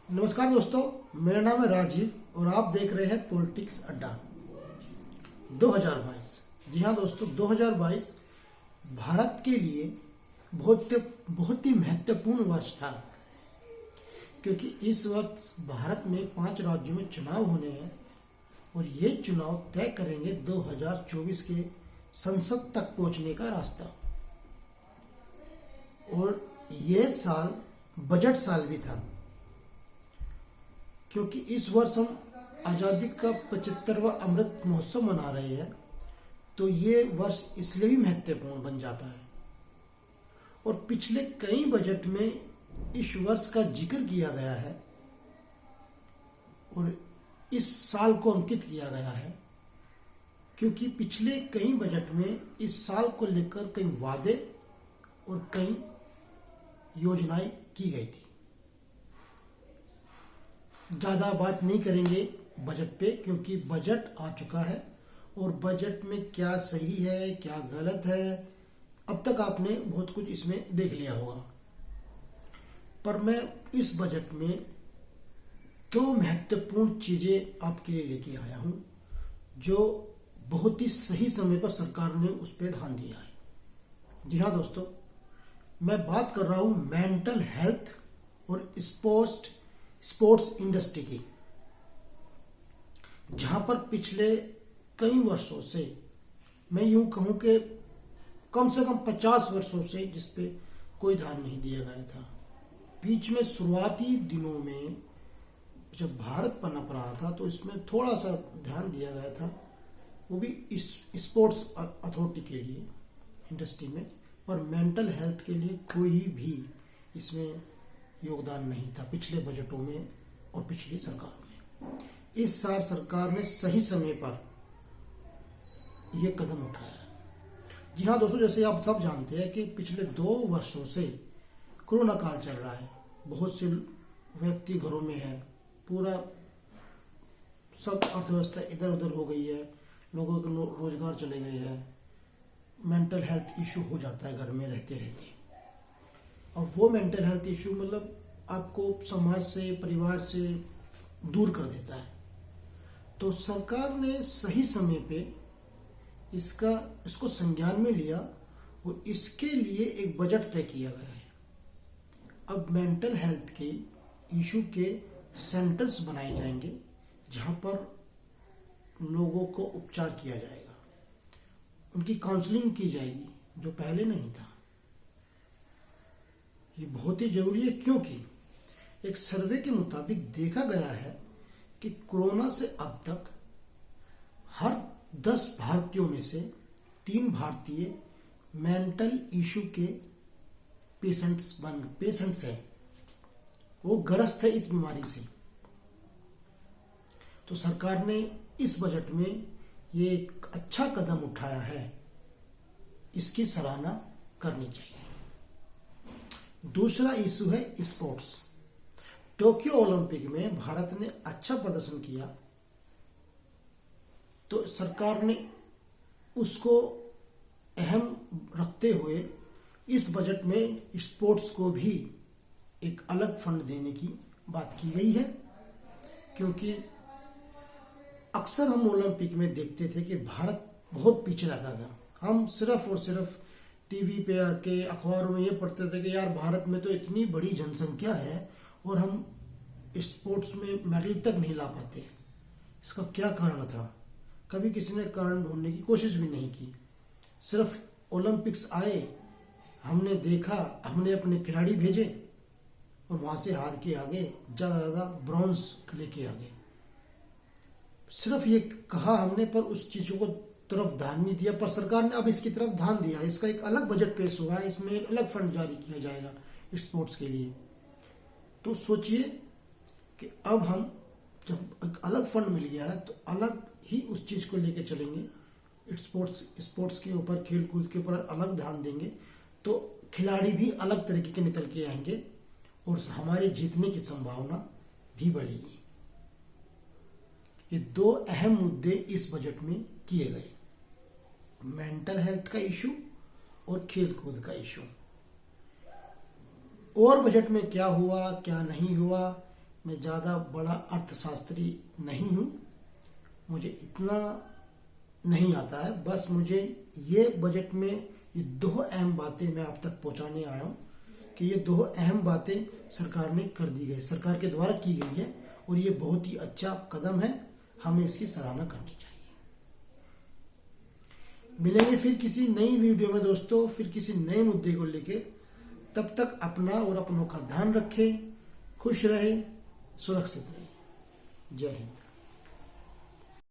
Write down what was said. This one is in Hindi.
नमस्कार दोस्तों, मेरा नाम है राजीव और आप देख रहे हैं पॉलिटिक्स अड्डा 2022। जी हाँ दोस्तों, 2022 भारत के लिए बहुत ही महत्वपूर्ण वर्ष था, क्योंकि इस वर्ष भारत में 5 राज्यों में चुनाव होने हैं और ये चुनाव तय करेंगे 2024 के संसद तक पहुंचने का रास्ता। और ये साल बजट साल भी था, क्योंकि इस वर्ष हम आज़ादी का 75वां अमृत महोत्सव मना रहे हैं, तो ये वर्ष इसलिए भी महत्वपूर्ण बन जाता है। और पिछले कई बजट में इस वर्ष का जिक्र किया गया है और इस साल को अंकित किया गया है, क्योंकि पिछले कई बजट में इस साल को लेकर कई वादे और कई योजनाएं की गई थी। ज़्यादा बात नहीं करेंगे बजट पे, क्योंकि बजट आ चुका है और बजट में क्या सही है क्या गलत है अब तक आपने बहुत कुछ इसमें देख लिया होगा। पर मैं इस बजट में 2 महत्वपूर्ण चीज़ें आपके लिए लेके आया हूँ, जो बहुत ही सही समय पर सरकार ने उस पर ध्यान दिया है। जी हाँ दोस्तों, मैं बात कर रहा हूँ मेंटल हेल्थ और स्पोर्ट्स इंडस्ट्री की, जहां पर पिछले कई वर्षों से, मैं यूं कहूं कि कम से कम 50 वर्षों से जिस पे कोई ध्यान नहीं दिया गया था। बीच में शुरुआती दिनों में जब भारत पनप रहा था तो इसमें थोड़ा सा ध्यान दिया गया था, वो भी इस स्पोर्ट्स अथॉरिटी के लिए इंडस्ट्री में, पर मेंटल हेल्थ के लिए कोई भी इसमें योगदान नहीं था पिछले बजटों में और पिछली सरकारों में। इस साल सरकार ने सही समय पर यह कदम उठाया है। जी हाँ दोस्तों, जैसे आप सब जानते हैं कि पिछले 2 वर्षों से कोरोना काल चल रहा है, बहुत से व्यक्ति घरों में है, पूरा सब अर्थव्यवस्था इधर उधर हो गई है, लोगों के रोजगार चले गए हैं, मेंटल हेल्थ इशू हो जाता है घर में रहते रहते। और वो मेंटल हेल्थ इशू मतलब आपको समाज से, परिवार से दूर कर देता है। तो सरकार ने सही समय पे इसको संज्ञान में लिया और इसके लिए एक बजट तय किया गया है। अब मेंटल हेल्थ के इशू के सेंटर्स बनाए जाएंगे, जहां पर लोगों को उपचार किया जाएगा, उनकी काउंसलिंग की जाएगी, जो पहले नहीं था। ये बहुत ही जरूरी है, क्योंकि एक सर्वे के मुताबिक देखा गया है कि कोरोना से अब तक हर 10 भारतीयों में से 3 भारतीय मेंटल इशू के पेशेंट्स हैं, वो ग्रस्त है इस बीमारी से। तो सरकार ने इस बजट में ये एक अच्छा कदम उठाया है, इसकी सराहना करनी चाहिए। दूसरा इशू है स्पोर्ट्स। टोक्यो ओलंपिक में भारत ने अच्छा प्रदर्शन किया, तो सरकार ने उसको अहम रखते हुए इस बजट में स्पोर्ट्स को भी एक अलग फंड देने की बात की गई है। क्योंकि अक्सर हम ओलंपिक में देखते थे कि भारत बहुत पीछे रहता था। हम सिर्फ और सिर्फ टीवी पे आके अखबारों में ये पढ़ते थे कि यार भारत में तो इतनी बड़ी जनसंख्या है और हम स्पोर्ट्स में मेडल तक नहीं ला पाते। इसका क्या कारण था? कभी किसी ने कारण ढूंढने की कोशिश भी नहीं की। सिर्फ ओलंपिक्स आए, हमने देखा, हमने अपने खिलाड़ी भेजे और वहां से हार के आगे ज्यादा ब्रॉन्ज लेके आ गए। सिर्फ ये कहा हमने, पर उस चीजों को तरफ ध्यान नहीं दिया। पर सरकार ने अब इसकी तरफ ध्यान दिया, इसका एक अलग बजट पेश हुआ है, इसमें एक अलग फंड जारी किया जाएगा स्पोर्ट्स के लिए। तो सोचिए कि अब हम जब एक अलग फंड मिल गया है तो अलग ही उस चीज को लेके चलेंगे। स्पोर्ट्स के ऊपर, खेल कूद के ऊपर अलग ध्यान देंगे, तो खिलाड़ी भी अलग तरीके के निकल के आएंगे और हमारे जीतने की संभावना भी बढ़ेगी। ये 2 अहम मुद्दे इस बजट में किए गए, मेंटल हेल्थ का इशू और खेल कूद का इशू। और बजट में क्या हुआ क्या नहीं हुआ, मैं ज़्यादा बड़ा अर्थशास्त्री नहीं हूँ, मुझे इतना नहीं आता है। बस मुझे ये बजट में ये दो अहम बातें मैं आप तक पहुंचाने आया हूँ कि ये दो अहम बातें सरकार ने कर दी गई, सरकार के द्वारा की गई है, और ये बहुत ही अच्छा कदम है, हमें इसकी सराहना करनी चाहिए। मिलेंगे फिर किसी नई वीडियो में दोस्तों, फिर किसी नए मुद्दे को लेके। तब तक अपना और अपनों का ध्यान रखें, खुश रहे, सुरक्षित रहे। जय हिंद।